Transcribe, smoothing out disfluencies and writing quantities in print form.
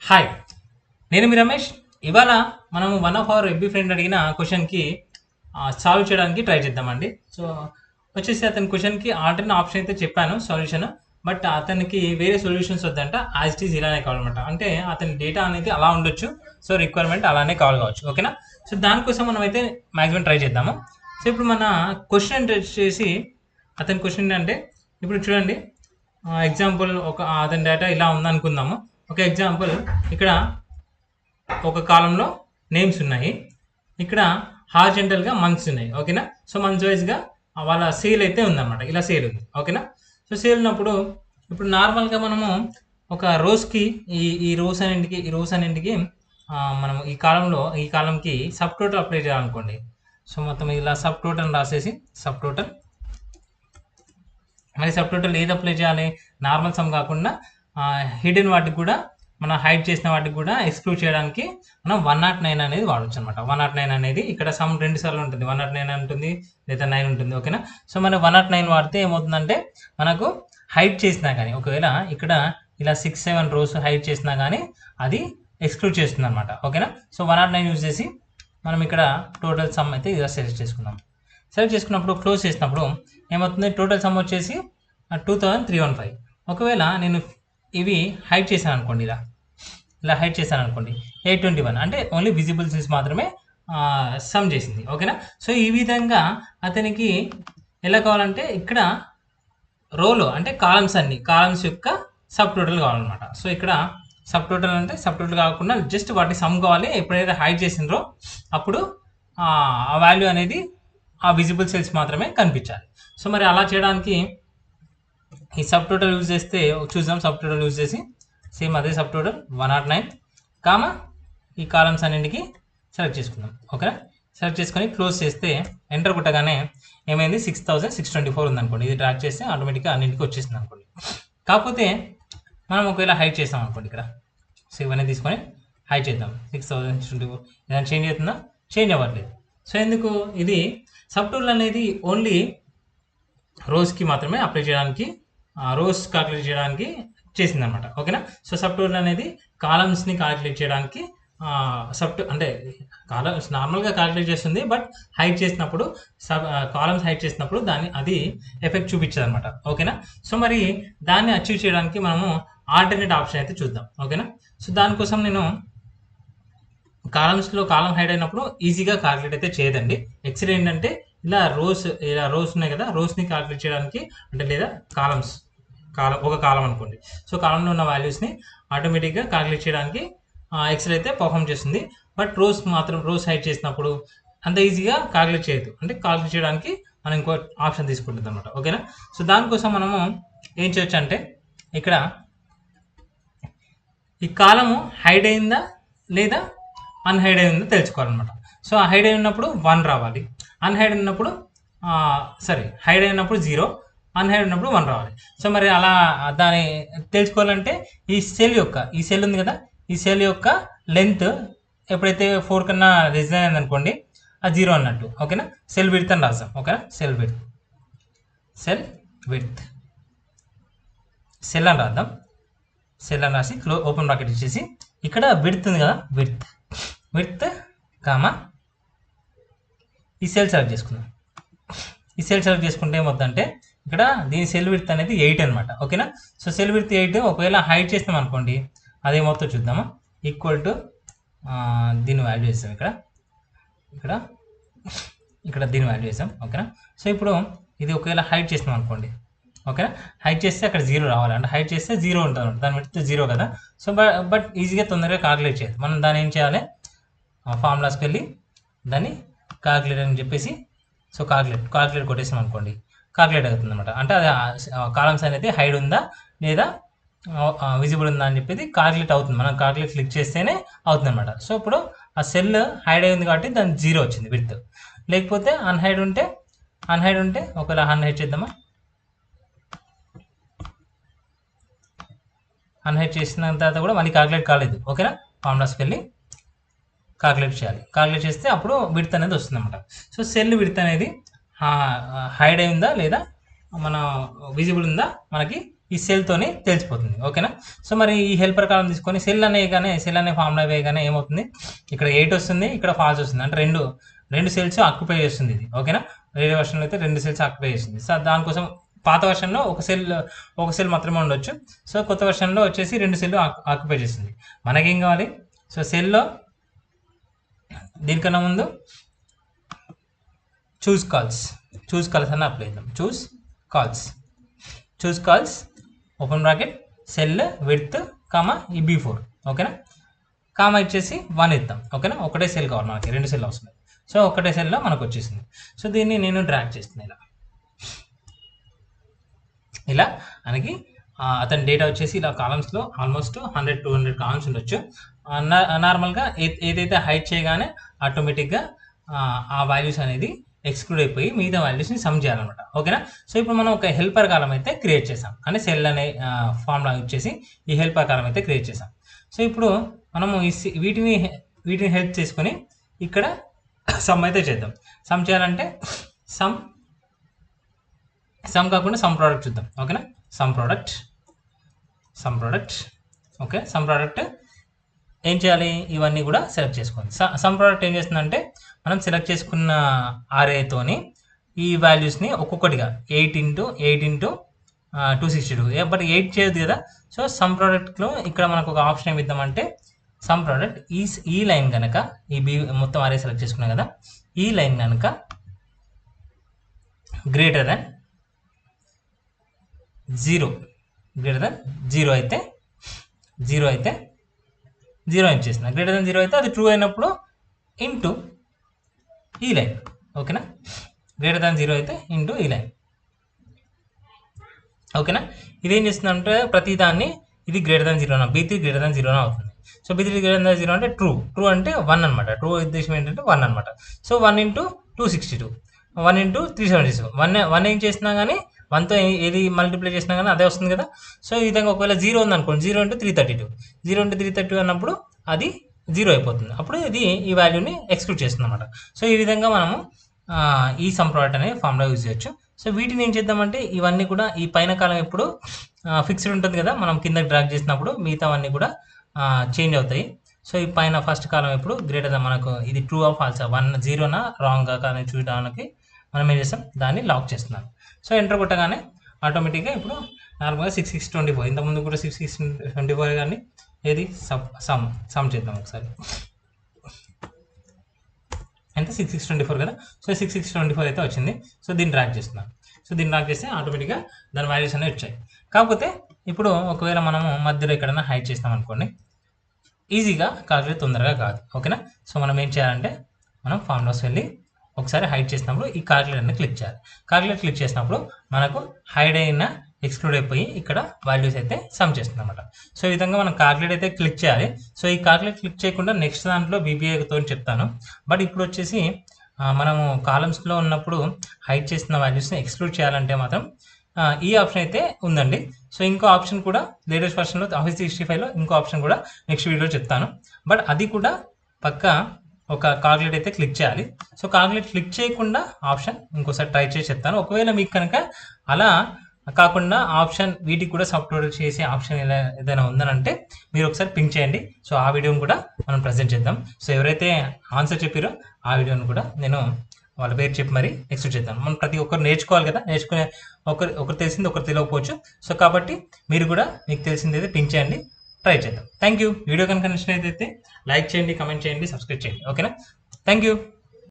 Hi, నేను మీ రమేష్. ఇవాళ మనము వన్ ఆఫ్ అవర్ ఎబ్బీ ఫ్రెండ్ అడిగిన క్వశ్చన్కి సాల్వ్ చేయడానికి ట్రై చేద్దామండి. సో వచ్చేసి అతని క్వశ్చన్కి ఆల్టర్నేట్ ఆప్షన్ అయితే చెప్పాను సొల్యూషన్, బట్ అతనికి వేరే సొల్యూషన్స్ వద్దంట, యాజ్ ఇట్ ఈస్ ఇలానే కావాలన్నమాట. అంటే అతని డేటా అనేది అలా ఉండొచ్చు, సో రిక్వైర్మెంట్ అలానే కావాలి కావచ్చు. ఓకేనా? సో దానికోసం మనం అయితే మ్యాక్సిమం ట్రై చేద్దాము. సో ఇప్పుడు మన క్వశ్చన్ వచ్చేసి, అతని క్వశ్చన్ అంటే ఇప్పుడు చూడండి, ఎగ్జాంపుల్ అతని డేటా ఇలా ఉందనుకుందాము. ఒక ఎగ్జాంపుల్, ఇక్కడ ఒక కాలంలో నేమ్స్ ఉన్నాయి, ఇక్కడ హార్జెంటల్గా మంత్స్ ఉన్నాయి. ఓకేనా? సో మంత్స్ వైజ్గా వాళ్ళ సేల్ అయితే ఉందన్నమాట. ఇలా సేల్ ఉంది. ఓకేనా? సో సేల్ ఉన్నప్పుడు ఇప్పుడు నార్మల్గా మనము ఒక రోజుకి ఈ రోస్ అన్నింటికి మనం ఈ కాలంకి సబ్ టోటల్ అప్లై చేయాలనుకోండి. సో మొత్తం ఇలా సబ్ టోటల్ రాసేసి సబ్ టోటల్, మరి సబ్ టోటల్ ఏది అప్లై చేయాలి? నార్మల్ సమ్ కాకుండా హిడెన్ వాటికి కూడా, మనం హైడ్ చేసిన వాటికి కూడా ఎక్స్క్లూడ్ చేయడానికి మనం 109 అనేది వాడచ్చు అనమాట. 109 అనేది ఇక్కడ సమ్ 2 సార్లు ఉంటుంది, 109 ఉంటుంది లేదా 9 ఉంటుంది. ఓకేనా? సో మనం 109 వాడితే ఏమవుతుందంటే, మనకు హైడ్ చేసినా కానీ, ఒకవేళ ఇక్కడ ఇలా 6-7 రోస్ హైడ్ చేసినా కానీ అది ఎక్స్క్లూడ్ చేస్తుంది అనమాట. ఓకేనా? సో 109 యూజ్ చేసి మనం ఇక్కడ టోటల్ సమ్ అయితే ఇలా సెలెక్ట్ చేసుకున్నాం. సెలెక్ట్ చేసుకున్నప్పుడు క్లోజ్ చేసినప్పుడు ఏమవుతుంది? టోటల్ సమ్ వచ్చేసి 2315. ఒకవేళ నేను ఇవి హైడ్ చేశాను అనుకోండి, ఇలా హైడ్ చేశాను అనుకోండి, 821 అంటే ఓన్లీ విజిబుల్ సెల్స్ మాత్రమే సమ్ చేసింది. ఓకేనా? సో ఈ విధంగా అతనికి ఎలా కావాలంటే, ఇక్కడ రోలో అంటే కాలమ్స్ యొక్క సబ్ టోటల్ కావాలన్నమాట. సో ఇక్కడ సబ్ టోటల్ అంటే సబ్ టోటల్ కాకుండా జస్ట్ వాటి సమ్ కావాలి. ఎప్పుడైతే హైడ్ చేసినరో అప్పుడు ఆ వాల్యూ అనేది ఆ విజిబుల్ సెల్స్ మాత్రమే కనిపించాలి. సో మరి అలా చేయడానికి ఈ సబ్ టోటల్ యూజ్ చేస్తే చూద్దాం. సబ్ టోటల్ యూజ్ చేసి సేమ్ అదే సబ్ టోటల్ 109 కామా ఈ కాలమ్స్ అన్నింటికి సెలెక్ట్ చేసుకుందాం. ఓకేనా? సెలెక్ట్ చేసుకొని క్లోజ్ చేస్తే ఎంటర్ కొట్టగానే ఏమైంది? 6624 ఉందనుకోండి. ఇది డ్రాగ్ చేస్తే ఆటోమేటిక్గా అన్నింటికి వచ్చేసింది అనుకోండి. కాకపోతే మనం ఒకవేళ హైడ్ చేస్తాం అనుకోండి, ఇక్కడ సేవ్ అనేది తీసుకొని హైడ్ చేద్దాం. 6024 ఏదైనా చేంజ్ అవుతుందా? చేంజ్ అవ్వట్లేదు. సో ఎందుకు? ఇది సబ్ టోటల్ అనేది ఓన్లీ రోస్కి మాత్రమే అప్లై చేయడానికి, రోస్ క్యాలిక్యులేట్ చేయడానికి చేసింది అనమాట. ఓకేనా? సో సబ్ టోటల్ అనేది కాలమ్స్ని క్యాలిక్యులేట్ చేయడానికి అంటే కాలమ్స్ నార్మల్గా క్యాలిక్యులేట్ చేస్తుంది, బట్ హైడ్ చేసినప్పుడు కాలమ్స్ హైడ్ చేసినప్పుడు అది ఎఫెక్ట్ చూపించదు అనమాట. ఓకేనా? సో మరి దాన్ని అచీవ్ చేయడానికి మనము ఆల్టర్నేట్ ఆప్షన్ అయితే చూద్దాం. ఓకేనా? సో దానికోసం నేను కాలం హైడ్ అయినప్పుడు ఈజీగా క్యాలిక్యులేట్ అయితే చేయదండి. ఎక్స్రే ఏంటంటే, ఇలా రోస్ ఉన్నాయి కదా, రోస్ని క్యాలిక్యులేట్ చేయడానికి, అంటే లేదా ఒక కాలం అనుకోండి. సో కాలంలో ఉన్న వాల్యూస్ని ఆటోమేటిక్గా క్యాలిక్యులేట్ చేయడానికి ఎక్సెల్ అయితే పర్ఫామ్ చేస్తుంది. బట్ రోస్ హైడ్ చేసినప్పుడు అంత ఈజీగా క్యాలిక్యులేట్ చేయదు. అంటే క్యాలిక్యులేట్ చేయడానికి మనం ఇంకో ఆప్షన్ తీసుకుంటుంది అనమాట. ఓకేనా? సో దానికోసం మనము ఏం చేయొచ్చు అంటే, ఇక్కడ ఈ కాలము హైడ్ అయిందా లేదా అన్హైడ్ అయిందో తెలుసుకోవాలన్నమాట. సో హైడ్ అయినప్పుడు 1 రావాలి, హైడ్ అయినప్పుడు 0, అన్హైడ్ ఉన్నప్పుడు 1 రావాలి. సో మరి అలా దాన్ని తెలుసుకోవాలంటే, ఈ సెల్ ఉంది కదా, ఈ సెల్ యొక్క లెంత్ ఎప్పుడైతే 4 కన్నా లెస్ అయింది అనుకోండి, అది 0 అన్నట్టు. ఓకేనా? సెల్ విడ్త్ అని రాద్దాం. ఓకేనా? సెల్ అని రాద్దాం. సెల్ అని రాసి ఓపెన్ బ్రాకెట్ ఇచ్చేసి, ఇక్కడ విడ్త్ ఉంది కదా, విడ్త్ కామా ఈ సెల్ సెలెక్ట్ చేసుకుందాం. ఈ సెల్ సెలెక్ట్ చేసుకుంటే ఏమవుతుందంటే, ఇక్కడ దీని సెల్ విడ్త్ అనేది 8 అనమాట. ఓకేనా? So cell width 8. ఒకవేళ హైడ్ చేస్తాం అనుకోండి, అదేమవుతుందో చూద్దామా. ఈక్వల్ టు దీని వాల్యూ వేస్తాం. ఇక్కడ దీని వాల్యూ వేసాం. ఓకేనా? సో ఇప్పుడు ఇది ఒకవేళ హైడ్ చేస్తాం అనుకోండి, ఓకేనా, హైడ్ చేస్తే అక్కడ 0 రావాలి. అంటే హైడ్ చేస్తే 0 ఉంటుంది అనమాట, దాని విడ్త్ 0 కదా. సో బట్ ఈజీగా తొందరగా క్యాలిక్యులేట్ చేయదు. మనం దాన్ని ఏం చేయాలి? ఫార్ములాస్కి వెళ్ళి దాన్ని క్యాలిక్యులేట్ అని చెప్పేసి, సో క్యాలిక్యులేట్ కొట్టేసాం అనుకోండి, క్యాలిక్యులేట్ అవుతుంది అనమాట. అంటే అది కాలమ్స్ అనేది హైడ్ ఉందా లేదా విజిబుల్ ఉందా అని చెప్పేది క్యాలిక్యులేట్ అవుతుంది. మనం క్యాలిక్యులేట్ క్లిక్ చేస్తేనే అవుతుంది అనమాట. సో ఇప్పుడు ఆ సెల్ హైడ్ అయింది కాబట్టి దానికి 0 వచ్చింది విడ్త్. లేకపోతే అన్హైడ్ ఉంటే ఒకవేళ అన్హైడ్ చేద్దామా. అన్హైడ్ చేసిన తర్వాత కూడా మళ్ళీ క్యాలిక్యులేట్ కాలేదు. ఓకేనా? ఫార్ములాస్కి వెళ్ళి క్యాలిక్యులేట్ చేయాలి. క్యాలిక్యులేట్ చేస్తే అప్పుడు విడ్త్ అనేది వస్తుంది అనమాట. సో సెల్ విడ్త్ అనేది హైడ్ అయిందా లేదా మన విజిబుల్ ఉందా మనకి ఈ సెల్తోనే తెలిసిపోతుంది. ఓకేనా. సో మరి ఈ హెల్పర్ కాలం తీసుకొని సెల్ అనే ఫార్ములా వేయగానే ఏమవుతుంది, ఇక్కడ 8 వస్తుంది, ఇక్కడ ఫాల్స్ వస్తుంది. అంటే రెండు సెల్స్ ఆక్యుపై చేస్తుంది ఇది. ఓకేనా. వేరే వర్షన్లో అయితే 2 సెల్స్ ఆక్యుపై చేస్తుంది. సో దానికోసం పాత వర్షన్లో ఒక సెల్ మాత్రమే ఉండొచ్చు. సో కొత్త వర్షన్లో వచ్చేసి 2 సెల్ ఆక్యుపై చేస్తుంది. మనకేం కావాలి, సో సెల్లో దీనికన్నా ముందు చూస్ కాల్స్ అని అప్లై చేద్దాం. Choose calls open bracket cell width comma ఈ B4. ఓకేనా. కామా ఇచ్చేసి 1 ఇద్దాం. ఓకేనా. ఒకటే సెల్ కావాలి మనకి, 2 సెల్ అవసరం. సో ఒకటే సెల్లో మనకు వచ్చేసింది. సో దీన్ని నేను డ్రాగ్ చేస్తున్నాను ఇలా మనకి అతని డేటా వచ్చేసి ఇలా కాలమ్స్లో ఆల్మోస్ట్ 100-200 కాలమ్స్ ఉండొచ్చు. నార్మల్గా ఏదైతే హైడ్ చేయగానే ఆటోమేటిక్గా ఆ వాల్యూస్ అనేది ఎక్స్క్లూడ్ అయిపోయి మిగతా వాల్యూస్ని సమ్ చేయాలన్నమాట. ఓకేనా. సో ఇప్పుడు మనం ఒక హెల్పర్ కాలం అయితే క్రియేట్ చేసాం, అంటే సెల్ అనే ఫార్ములా ఇచ్చేసి ఈ హెల్పర్ కాలం అయితే క్రియేట్ చేసాం. సో ఇప్పుడు మనము వీటిని హెల్ప్ చేసుకొని ఇక్కడ సమ్ అయితే చేద్దాం. సమ్ చేయాలంటే సమ్ కాకుండా సమ్ ప్రోడక్ట్ చూద్దాం. ఓకేనా. Some product okay. Some product ఏం చేయాలి, ఇవన్నీ కూడా సెలెక్ట్ చేసుకోండి. సమ్ ప్రోడక్ట్ ఏం చేస్తుందంటే మనం సెలెక్ట్ చేసుకున్న ఆర్ఏతోని ఈ వాల్యూస్ని ఒక్కొక్కటిగా 8 × 262, బట్ 8 చేయదు కదా. సో సమ్ ప్రోడక్ట్లో ఇక్కడ మనకు ఒక ఆప్షన్ ఏమి ఇద్దామంటే సమ్ ప్రోడక్ట్ ఈ లైన్ కనుక ఈ మొత్తం ఆర్ఏ సెలెక్ట్ చేసుకున్నాం కదా, ఈ లైన్ కనుక గ్రేటర్ దెన్ 0 అయితే 0 ఏం చేసిన గ్రేటర్ దెన్ 0 అయితే అది ట్రూ అయినప్పుడు ఇంటూ ఈ లైన్. ఓకేనా. గ్రేటర్ దాన్ 0 అయితే ఇంటూ ఈ లైన్. ఓకేనా. ఇదేం చేస్తుందంటే ప్రతి దాన్ని ఇది greater than 0 B3 greater than 0 అవుతుంది. సో B3 గ్రేటర్ దాన్ 0 అంటే ట్రూ అంటే 1 అనమాట. ట్రూ ఉద్దేశం ఏంటంటే 1 అనమాట. సో 1 × 262, 1 × 376. 1 ఏం చేసినా కానీ 1తో ఏది మల్టిప్లై చేసినా కానీ అదే వస్తుంది కదా. సో ఈ విధంగా ఒకవేళ 0 ఉంది అనుకోండి, 0 × 332 అన్నప్పుడు అది 0 అయిపోతుంది. అప్పుడు ఇది ఈ వాల్యూని ఎక్స్క్లూడ్ చేస్తుంది అనమాట. సో ఈ విధంగా మనము ఈ సమ్ ప్రోడక్ట్ అనే ఫార్ములా యూజ్ చేయొచ్చు. సో వీటిని ఏం చేద్దామంటే ఇవన్నీ కూడా ఈ పైన కాలం ఎప్పుడు ఫిక్స్డ్ ఉంటుంది కదా, మనం కింద డ్రాగ్ చేసినప్పుడు మిగతావన్నీ కూడా చేంజ్ అవుతాయి. సో ఈ పైన ఫస్ట్ కాలం ఎప్పుడు గ్రేటర్ దాన్ మనకు ఇది ట్రూ ఆర్ ఫాల్స్ 0నా రాంగ్గా కానీ చూడడానికి మనం ఏం చేస్తాం, దాన్ని లాక్ చేస్తున్నాం. సో ఎంటర్ కొట్టగానే ఆటోమేటిక్గా ఇప్పుడు నార్మల్గా 6624, ఇంతకుముందు కూడా 6624 కానీ ఏది సమ్ చేద్దాం ఒకసారి. అంటే 6624 కదా. సో 6624 అయితే వచ్చింది. సో దీన్ని డ్రాగ్ చేస్తున్నాను. సో దీన్ని డ్రాగ్ చేస్తే ఆటోమేటిక్గా దాని వాల్యూస్ అనేవి వచ్చాయి. కాకపోతే ఇప్పుడు ఒకవేళ మనము మధ్యలో ఎక్కడైనా హైడ్ చేస్తాం అనుకోండి, ఈజీగా కాల్కులేట్ తొందరగా కాదు. ఓకేనా. సో మనం ఏం చేయాలంటే మనం ఫార్ములాస్ వెళ్ళి ఒకసారి హైడ్ చేసినప్పుడు ఈ కాల్కులేట్ అనేది క్లిక్ చేసినప్పుడు మనకు హైడ్ అయిన ఎక్స్క్లూడ్ అయిపోయి ఇక్కడ వాల్యూస్ అయితే సమ్ చేస్తుంది అనమాట. సో ఈ విధంగా మనం కాల్కులేట్ అయితే క్లిక్ చేయాలి. సో ఈ కాల్కులేట్ క్లిక్ చేయకుండా నెక్స్ట్ దాంట్లో VBAతో చెప్తాను. బట్ ఇప్పుడు వచ్చేసి మనము కాలమ్స్లో ఉన్నప్పుడు హైడ్ చేసిన వాల్యూస్ని ఎక్స్క్లూడ్ చేయాలంటే మాత్రం ఈ ఆప్షన్ అయితే ఉందండి. సో ఇంకో ఆప్షన్ కూడా లేటెస్ట్ వర్షన్లో Office 365లో ఇంకో ఆప్షన్ కూడా నెక్స్ట్ వీడియోలో చెప్తాను. బట్ అది కూడా పక్కా ఒక కాల్కులేట్ అయితే క్లిక్ చేయాలి. సో కాల్కులేట్ క్లిక్ చేయకుండా ఆప్షన్ ఇంకోసారి ట్రై చేసి చెప్తాను. ఒకవేళ మీకు కనుక అలా కాకుండా ఆప్షన్ వీటికి కూడా సబ్స్క్రైబ్ చేసే ఆప్షన్ ఏదైనా ఉందనంటే మీరు ఒకసారి పింక్ చేయండి. సో ఆ వీడియోని కూడా మనం ప్రజెంట్ చేద్దాం. సో ఎవరైతే ఆన్సర్ చెప్పారో ఆ వీడియోని కూడా నేను వాళ్ళ పేరు చెప్పి మరి ఎక్స్ప్లెయిన్ చేద్దాం. మనం ప్రతి ఒక్కరు నేర్చుకోవాలి కదా, నేర్చుకునే ఒకరు తెలిసింది ఒకరు తెలియకపోవచ్చు. సో కాబట్టి మీరు కూడా మీకు తెలిసింది అయితే పింక్ చేయండి, ట్రై చేద్దాం. Thank you. వీడియో కనుక నచ్చినట్లయితే లైక్ చేయండి, కమెంట్ చేయండి, సబ్స్క్రైబ్ చేయండి. ఓకేనా. Thank you.